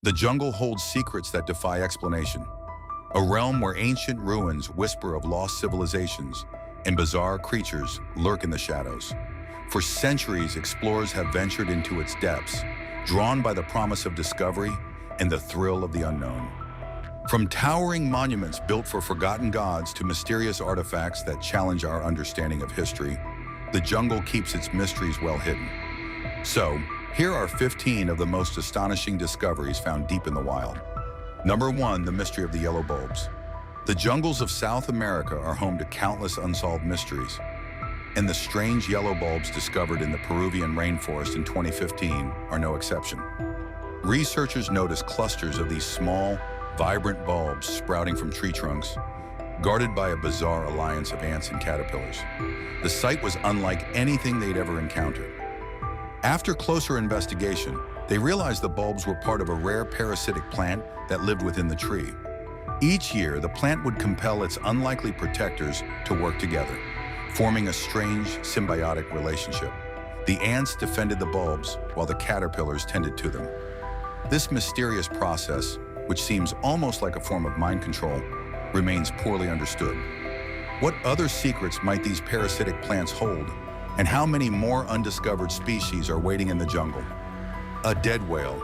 The jungle holds secrets that defy explanation, a realm where ancient ruins whisper of lost civilizations and bizarre creatures lurk in the shadows. For centuries, explorers have ventured into its depths, drawn by the promise of discovery and the thrill of the unknown. From towering monuments built for forgotten gods to mysterious artifacts that challenge our understanding of history, the jungle keeps its mysteries well hidden. So, here are 15 of the most astonishing discoveries found deep in the wild. Number 1, the mystery of the yellow bulbs. The jungles of South America are home to countless unsolved mysteries, and the strange yellow bulbs discovered in the Peruvian rainforest in 2015 are no exception. Researchers noticed clusters of these small, vibrant bulbs sprouting from tree trunks, guarded by a bizarre alliance of ants and caterpillars. The sight was unlike anything they'd ever encountered. After closer investigation, they realized the bulbs were part of a rare parasitic plant that lived within the tree. Each year, the plant would compel its unlikely protectors to work together, forming a strange symbiotic relationship. The ants defended the bulbs while the caterpillars tended to them. This mysterious process, which seems almost like a form of mind control, remains poorly understood. What other secrets might these parasitic plants hold, and how many more undiscovered species are waiting in the jungle? A dead whale.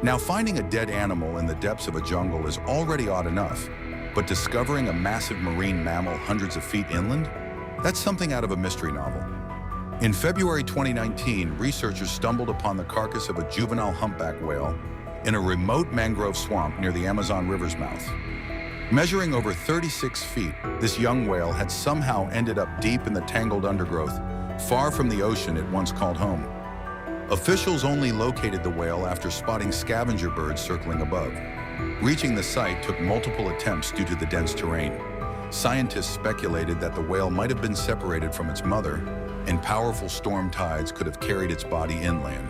Now, finding a dead animal in the depths of a jungle is already odd enough, but discovering a massive marine mammal hundreds of feet inland? That's something out of a mystery novel. In February 2019, researchers stumbled upon the carcass of a juvenile humpback whale in a remote mangrove swamp near the Amazon River's mouth. Measuring over 36 feet, this young whale had somehow ended up deep in the tangled undergrowth, far from the ocean it once called home. Officials only located the whale after spotting scavenger birds circling above. Reaching the site took multiple attempts due to the dense terrain. Scientists speculated that the whale might have been separated from its mother, and powerful storm tides could have carried its body inland.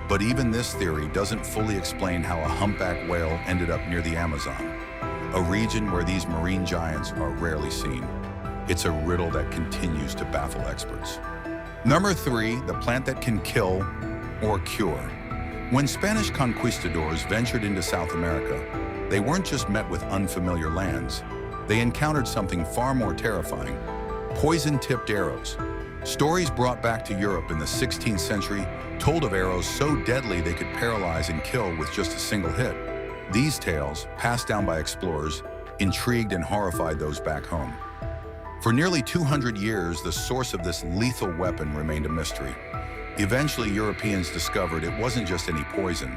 But even this theory doesn't fully explain how a humpback whale ended up near the Amazon, a region where these marine giants are rarely seen. It's a riddle that continues to baffle experts. Number 3, the plant that can kill or cure. When Spanish conquistadors ventured into South America, they weren't just met with unfamiliar lands. They encountered something far more terrifying: poison-tipped arrows. Stories brought back to Europe in the 16th century told of arrows so deadly they could paralyze and kill with just a single hit. These tales, passed down by explorers, intrigued and horrified those back home. For nearly 200 years, the source of this lethal weapon remained a mystery. Eventually, Europeans discovered it wasn't just any poison.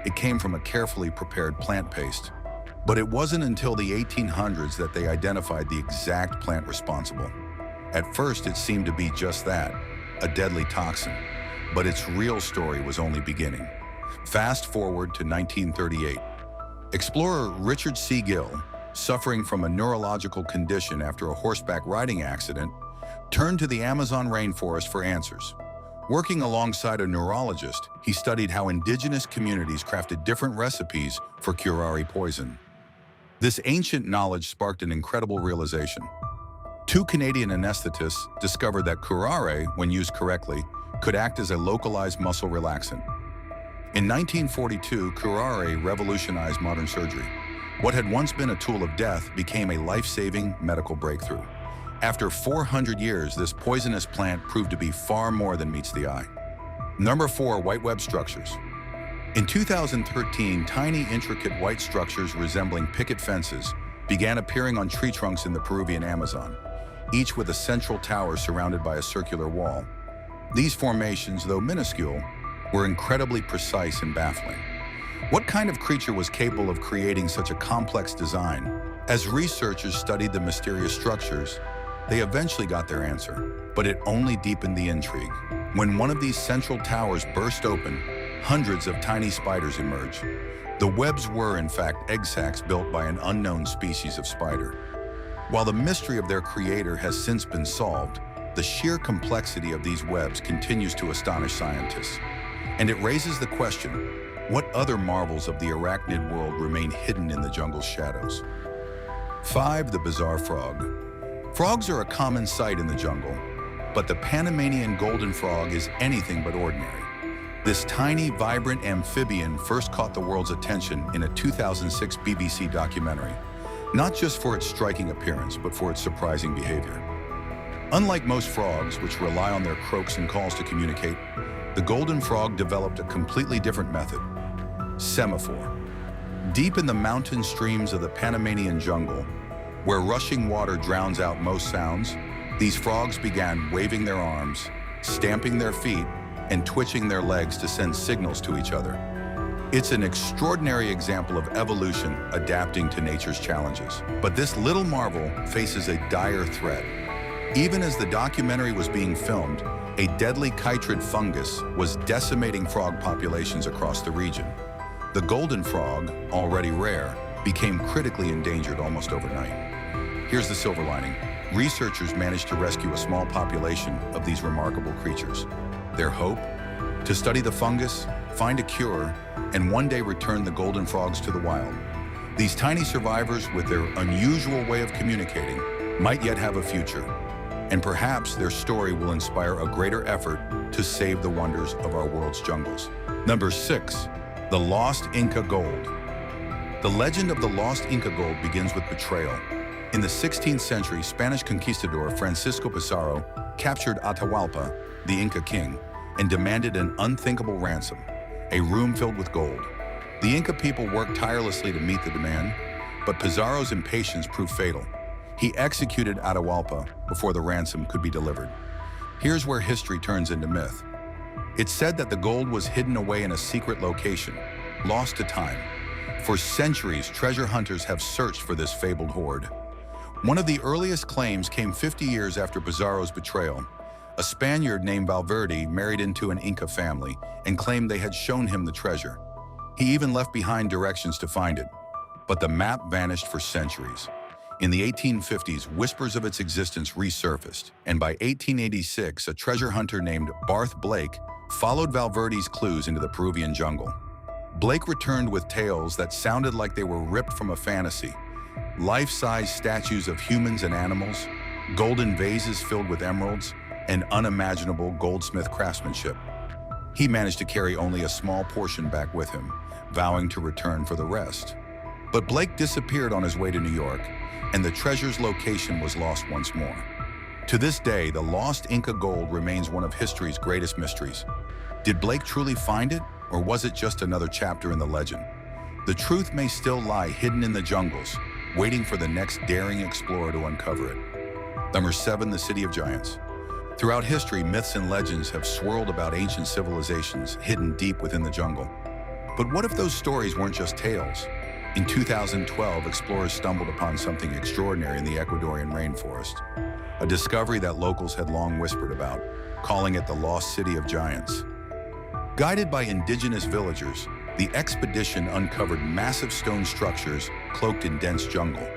It came from a carefully prepared plant paste. But it wasn't until the 1800s that they identified the exact plant responsible. At first, it seemed to be just that, a deadly toxin. But its real story was only beginning. Fast forward to 1938. Explorer Richard C. Gill, suffering from a neurological condition after a horseback riding accident, turned to the Amazon rainforest for answers. Working alongside a neurologist, he studied how indigenous communities crafted different recipes for curare poison. This ancient knowledge sparked an incredible realization. 2 Canadian anesthetists discovered that curare, when used correctly, could act as a localized muscle relaxant. In 1942, curare revolutionized modern surgery. What had once been a tool of death became a life-saving medical breakthrough. After 400 years, this poisonous plant proved to be far more than meets the eye. Number 4, white web structures. In 2013, tiny, intricate white structures resembling picket fences began appearing on tree trunks in the Peruvian Amazon, each with a central tower surrounded by a circular wall. These formations, though minuscule, were incredibly precise and baffling. What kind of creature was capable of creating such a complex design? As researchers studied the mysterious structures, they eventually got their answer, but it only deepened the intrigue. When one of these central towers burst open, hundreds of tiny spiders emerged. The webs were, in fact, egg sacs built by an unknown species of spider. While the mystery of their creator has since been solved, the sheer complexity of these webs continues to astonish scientists. And it raises the question, what other marvels of the arachnid world remain hidden in the jungle's shadows? 5. The bizarre frog. Frogs are a common sight in the jungle, but the Panamanian golden frog is anything but ordinary. This tiny, vibrant amphibian first caught the world's attention in a 2006 BBC documentary, not just for its striking appearance, but for its surprising behavior. Unlike most frogs, which rely on their croaks and calls to communicate, the golden frog developed a completely different method: semaphore. Deep in the mountain streams of the Panamanian jungle, where rushing water drowns out most sounds, these frogs began waving their arms, stamping their feet, and twitching their legs to send signals to each other. It's an extraordinary example of evolution adapting to nature's challenges. But this little marvel faces a dire threat. Even as the documentary was being filmed, a deadly chytrid fungus was decimating frog populations across the region. The golden frog, already rare, became critically endangered almost overnight. Here's the silver lining. Researchers managed to rescue a small population of these remarkable creatures. Their hope? To study the fungus, find a cure, and one day return the golden frogs to the wild. These tiny survivors, with their unusual way of communicating, might yet have a future. And perhaps their story will inspire a greater effort to save the wonders of our world's jungles. Number 6. The Lost Inca Gold. The legend of the lost Inca gold begins with betrayal. In the 16th century, Spanish conquistador Francisco Pizarro captured Atahualpa, the Inca king, and demanded an unthinkable ransom, a room filled with gold. The Inca people worked tirelessly to meet the demand, but Pizarro's impatience proved fatal. He executed Atahualpa before the ransom could be delivered. Here's where history turns into myth. It's said that the gold was hidden away in a secret location, lost to time. For centuries, treasure hunters have searched for this fabled hoard. One of the earliest claims came 50 years after Pizarro's betrayal. A Spaniard named Valverde married into an Inca family and claimed they had shown him the treasure. He even left behind directions to find it. But the map vanished for centuries. In the 1850s, whispers of its existence resurfaced, and by 1886, a treasure hunter named Barth Blake followed Valverde's clues into the Peruvian jungle. Blake returned with tales that sounded like they were ripped from a fantasy. Life-size statues of humans and animals, golden vases filled with emeralds, and unimaginable goldsmith craftsmanship. He managed to carry only a small portion back with him, vowing to return for the rest. But Blake disappeared on his way to New York, and the treasure's location was lost once more. To this day, the lost Inca gold remains one of history's greatest mysteries. Did Blake truly find it, or was it just another chapter in the legend? The truth may still lie hidden in the jungles, waiting for the next daring explorer to uncover it. Number 7, the City of Giants. Throughout history, myths and legends have swirled about ancient civilizations hidden deep within the jungle. But what if those stories weren't just tales? In 2012, explorers stumbled upon something extraordinary in the Ecuadorian rainforest, a discovery that locals had long whispered about, calling it the Lost City of Giants. Guided by indigenous villagers, the expedition uncovered massive stone structures cloaked in dense jungle.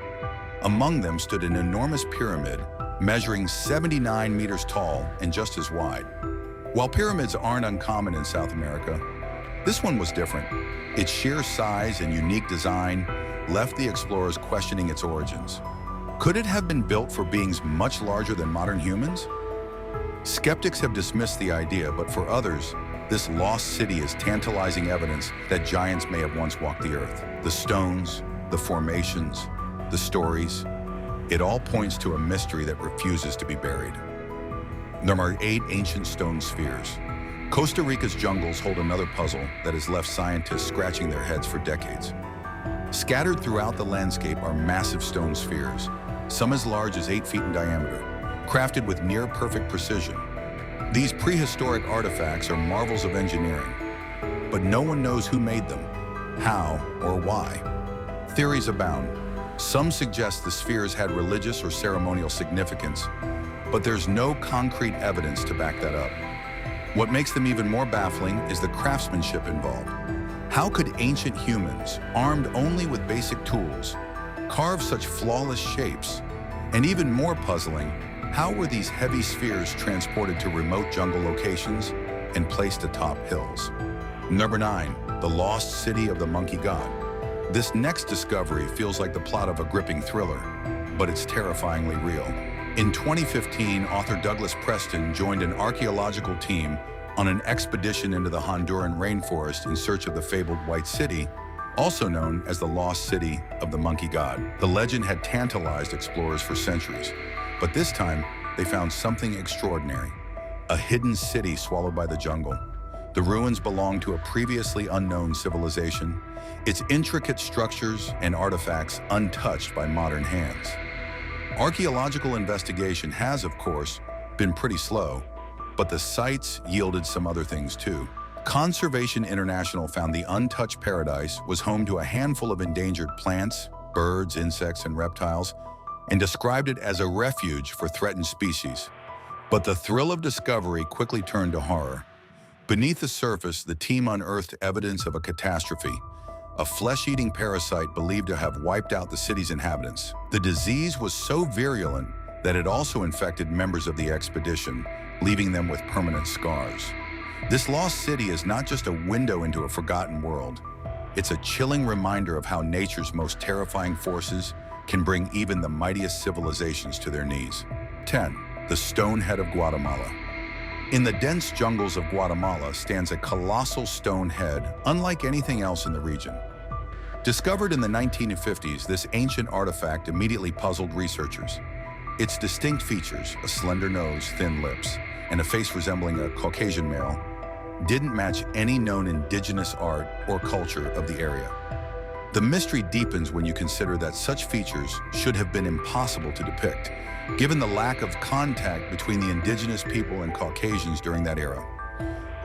Among them stood an enormous pyramid, measuring 79 meters tall and just as wide. While pyramids aren't uncommon in South America, this one was different. Its sheer size and unique design left the explorers questioning its origins. Could it have been built for beings much larger than modern humans? Skeptics have dismissed the idea, but for others, this lost city is tantalizing evidence that giants may have once walked the earth. The stones, the formations, the stories, it all points to a mystery that refuses to be buried. Number 8, ancient stone spheres. Costa Rica's jungles hold another puzzle that has left scientists scratching their heads for decades. Scattered throughout the landscape are massive stone spheres, some as large as 8 feet in diameter, crafted with near-perfect precision. These prehistoric artifacts are marvels of engineering, but no one knows who made them, how, or why. Theories abound. Some suggest the spheres had religious or ceremonial significance, but there's no concrete evidence to back that up. What makes them even more baffling is the craftsmanship involved. How could ancient humans, armed only with basic tools, carve such flawless shapes? And even more puzzling, how were these heavy spheres transported to remote jungle locations and placed atop hills? Number 9, the lost city of the monkey god. This next discovery feels like the plot of a gripping thriller, but it's terrifyingly real. In 2015, author Douglas Preston joined an archaeological team on an expedition into the Honduran rainforest in search of the fabled White City, also known as the Lost City of the Monkey God. The legend had tantalized explorers for centuries, but this time they found something extraordinary: a hidden city swallowed by the jungle. The ruins belonged to a previously unknown civilization, its intricate structures and artifacts untouched by modern hands. Archaeological investigation has, of course, been pretty slow, but the sites yielded some other things too. Conservation International found the untouched paradise was home to a handful of endangered plants, birds, insects, and reptiles, and described it as a refuge for threatened species. But the thrill of discovery quickly turned to horror. Beneath the surface, the team unearthed evidence of a catastrophe, a flesh-eating parasite believed to have wiped out the city's inhabitants. The disease was so virulent that it also infected members of the expedition, leaving them with permanent scars. This lost city is not just a window into a forgotten world. It's a chilling reminder of how nature's most terrifying forces can bring even the mightiest civilizations to their knees. 10. The Stone Head of Guatemala. In the dense jungles of Guatemala stands a colossal stone head, unlike anything else in the region. Discovered in the 1950s, this ancient artifact immediately puzzled researchers. Its distinct features, a slender nose, thin lips, and a face resembling a Caucasian male, didn't match any known indigenous art or culture of the area. The mystery deepens when you consider that such features should have been impossible to depict, given the lack of contact between the indigenous people and Caucasians during that era.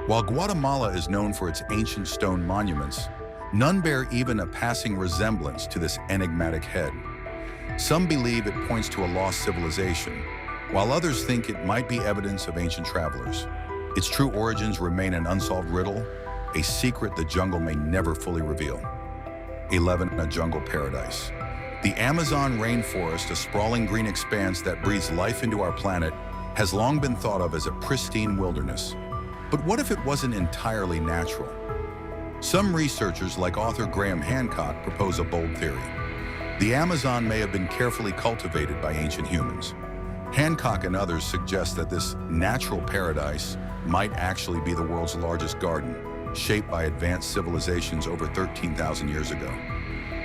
While Guatemala is known for its ancient stone monuments, none bear even a passing resemblance to this enigmatic head. Some believe it points to a lost civilization, while others think it might be evidence of ancient travelers. Its true origins remain an unsolved riddle, a secret the jungle may never fully reveal. 11. A jungle paradise. The Amazon rainforest, a sprawling green expanse that breathes life into our planet, has long been thought of as a pristine wilderness. But what if it wasn't entirely natural? Some researchers, like author Graham Hancock, propose a bold theory. The Amazon may have been carefully cultivated by ancient humans. Hancock and others suggest that this natural paradise might actually be the world's largest garden, shaped by advanced civilizations over 13,000 years ago.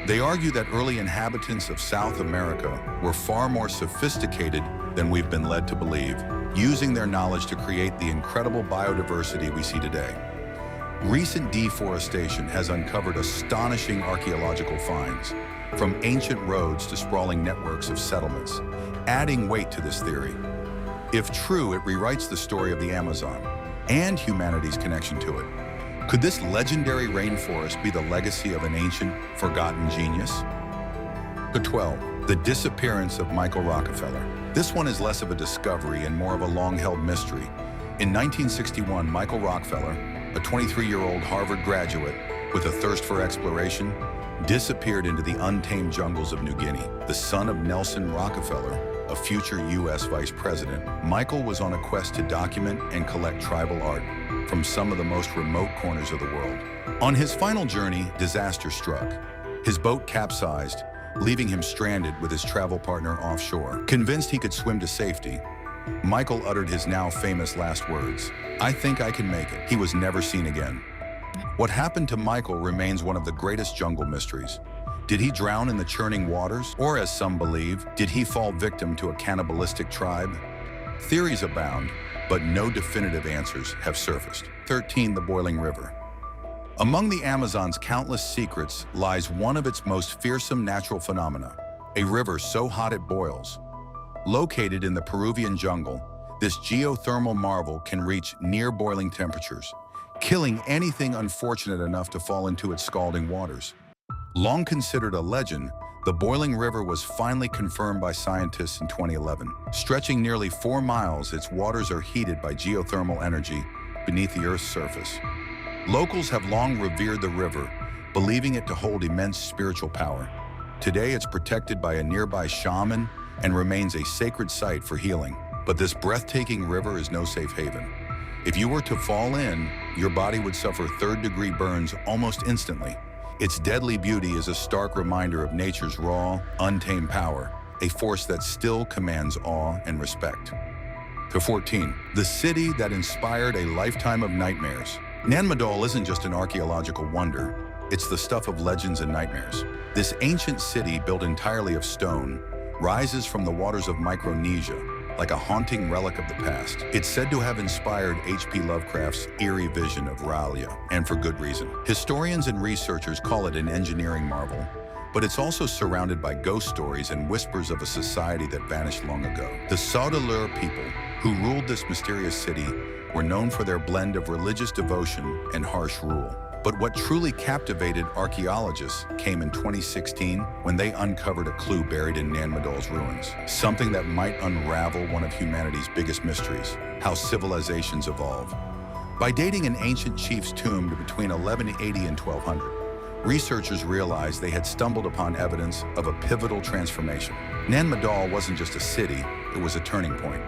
They argue that early inhabitants of South America were far more sophisticated than we've been led to believe, using their knowledge to create the incredible biodiversity we see today. Recent deforestation has uncovered astonishing archaeological finds, from ancient roads to sprawling networks of settlements, adding weight to this theory. If true, it rewrites the story of the Amazon and humanity's connection to it. Could this legendary rainforest be the legacy of an ancient, forgotten genius? 12. The disappearance of Michael Rockefeller. This one is less of a discovery and more of a long-held mystery. In 1961, Michael Rockefeller, a 23-year-old Harvard graduate with a thirst for exploration, disappeared into the untamed jungles of New Guinea. The son of Nelson Rockefeller, a future U.S. vice president, Michael was on a quest to document and collect tribal art from some of the most remote corners of the world. On his final journey, disaster struck. His boat capsized, leaving him stranded with his travel partner offshore. Convinced he could swim to safety, Michael uttered his now famous last words, "I think I can make it." He was never seen again. What happened to Michael remains one of the greatest jungle mysteries. Did he drown in the churning waters? Or, as some believe, did he fall victim to a cannibalistic tribe? Theories abound, but no definitive answers have surfaced. 13. The Boiling River. Among the Amazon's countless secrets lies one of its most fearsome natural phenomena, a river so hot it boils. Located in the Peruvian jungle, this geothermal marvel can reach near boiling temperatures, killing anything unfortunate enough to fall into its scalding waters. Long considered a legend, the boiling river was finally confirmed by scientists in 2011. Stretching nearly 4 miles, its waters are heated by geothermal energy beneath the Earth's surface. Locals have long revered the river, believing it to hold immense spiritual power. Today, it's protected by a nearby shaman and remains a sacred site for healing. But this breathtaking river is no safe haven. If you were to fall in, your body would suffer third-degree burns almost instantly. Its deadly beauty is a stark reminder of nature's raw, untamed power, a force that still commands awe and respect. To 14, the city that inspired a lifetime of nightmares. Nan Madol isn't just an archaeological wonder, it's the stuff of legends and nightmares. This ancient city, built entirely of stone, rises from the waters of Micronesia, like a haunting relic of the past. It's said to have inspired H.P. Lovecraft's eerie vision of R'lyeh, and for good reason. Historians and researchers call it an engineering marvel, but it's also surrounded by ghost stories and whispers of a society that vanished long ago. The Saudeleur people, who ruled this mysterious city, were known for their blend of religious devotion and harsh rule. But what truly captivated archaeologists came in 2016 when they uncovered a clue buried in Nan Madol's ruins. Something that might unravel one of humanity's biggest mysteries: how civilizations evolve. By dating an ancient chief's tomb to between 1180 and 1200, researchers realized they had stumbled upon evidence of a pivotal transformation. Nan Madol wasn't just a city, it was a turning point.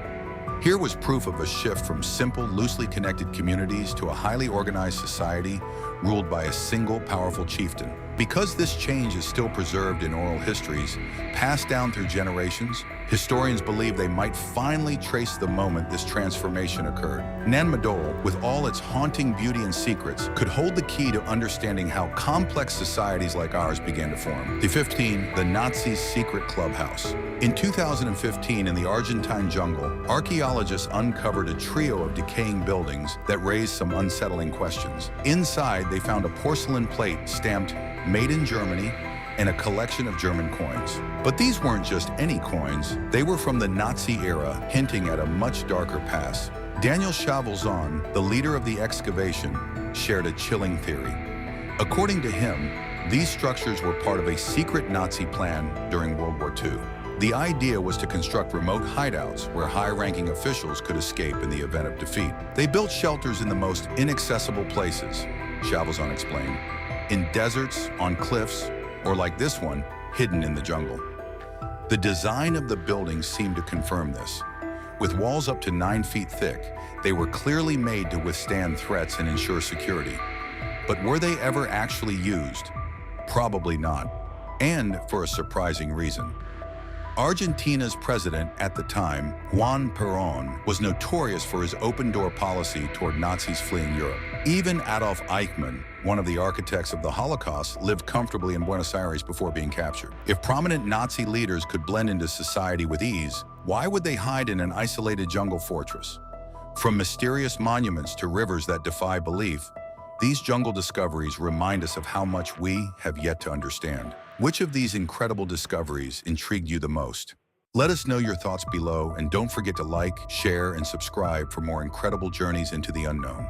Here was proof of a shift from simple, loosely connected communities to a highly organized society ruled by a single powerful chieftain. Because this change is still preserved in oral histories, passed down through generations, historians believe they might finally trace the moment this transformation occurred. Nan Madol, with all its haunting beauty and secrets, could hold the key to understanding how complex societies like ours began to form. The 15, the Nazis' secret clubhouse. In 2015, in the Argentine jungle, archaeologists uncovered a trio of decaying buildings that raised some unsettling questions. Inside, they found a porcelain plate stamped "Made in Germany" and a collection of German coins. But these weren't just any coins. They were from the Nazi era, hinting at a much darker past. Daniel Chavelzon, the leader of the excavation, shared a chilling theory. According to him, these structures were part of a secret Nazi plan during World War II. The idea was to construct remote hideouts where high-ranking officials could escape in the event of defeat. They built shelters in the most inaccessible places, Chavelzon explained, in deserts, on cliffs, or like this one, hidden in the jungle. The design of the buildings seemed to confirm this. With walls up to 9 feet thick, they were clearly made to withstand threats and ensure security. But were they ever actually used? Probably not, and for a surprising reason. Argentina's president at the time, Juan Perón, was notorious for his open-door policy toward Nazis fleeing Europe. Even Adolf Eichmann, one of the architects of the Holocaust, lived comfortably in Buenos Aires before being captured. If prominent Nazi leaders could blend into society with ease, why would they hide in an isolated jungle fortress? From mysterious monuments to rivers that defy belief, these jungle discoveries remind us of how much we have yet to understand. Which of these incredible discoveries intrigued you the most? Let us know your thoughts below, and don't forget to like, share, and subscribe for more incredible journeys into the unknown.